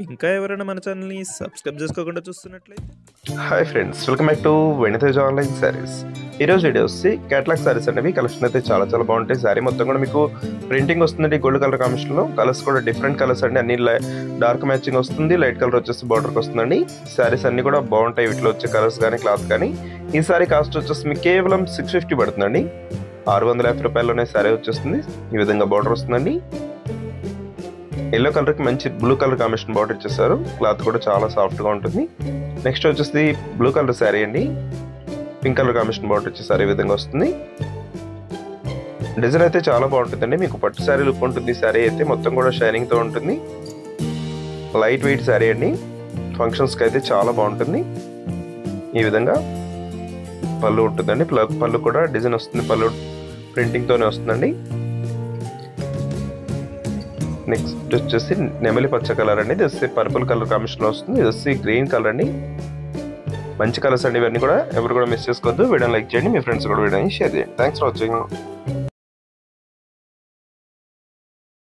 ఇంకా ఎవరైనా మన ఛానల్‌ని సబ్స్క్రైబ్ చేసుకోకుండా చూస్తున్నట్లయితే hi friends, welcome back to వెనితేజ్ online saris. ఈరోజు వీడియో వచ్చి క్యాటలాగ్ శారీస్ అనేవి కలెక్షన్ అయితే చాలా చాలా బాగుంటాయి. శారీ మొత్తం కూడా మీకు ప్రింటింగ్ వస్తుందండి గోల్డ్ కలర్ కాంబినేషన్లో. కలర్స్ కూడా డిఫరెంట్ కలర్స్ అండి, అన్ని డార్క్ మ్యాచింగ్ వస్తుంది. లైట్ కలర్ వచ్చేసి బార్డర్కి వస్తుందండి. శారీస్ అన్ని కూడా బాగుంటాయి, వీటిలో వచ్చే కలర్స్ కానీ క్లాత్ కానీ. ఈ శారీ కాస్ట్ వచ్చేసి మీకు కేవలం 650 పడుతుందండి. 650 రూపాయల్లోనే శారీ వచ్చేస్తుంది. ఈ విధంగా బార్డర్ వస్తుందండి. ఎల్లో కలర్కి మంచి బ్లూ కలర్ కాంబినేషన్ బార్డర్ ఇచ్చేసారు. క్లాత్ కూడా చాలా సాఫ్ట్గా ఉంటుంది. నెక్స్ట్ వచ్చేసి బ్లూ కలర్ శారీ అండి, పింక్ కలర్ కాంబినేషన్ బార్డర్ ఇచ్చేసారు. ఈ విధంగా వస్తుంది. డిజైన్ అయితే చాలా బాగుంటుందండి, మీకు పట్టు శారీ లుక్ ఉంటుంది. శారీ అయితే మొత్తం కూడా షైనింగ్తో ఉంటుంది. లైట్ వెయిట్ శారీ అండి, ఫంక్షన్స్కి అయితే చాలా బాగుంటుంది. ఈ విధంగా పళ్ళు ఉంటుందండి. పళ్ళు కూడా డిజైన్ వస్తుంది, పళ్ళు ప్రింటింగ్తోనే వస్తుందండి. నెక్స్ట్ వచ్చేసి నెమలి పచ్చ కలర్ అండి, ఇది వచ్చి పర్పుల్ కలర్ కాంబినేషన్లో వస్తుంది. ఇది వచ్చి గ్రీన్ కలర్ అండి. మంచి కలర్స్ అండి ఇవన్నీ కూడా. ఎవరు కూడా మిస్ చేసుకోవద్దు. వీడియోని లైక్ చేయండి, మీ ఫ్రెండ్స్ కూడా వీడియోని షేర్ చేయండి. Thanks for watching.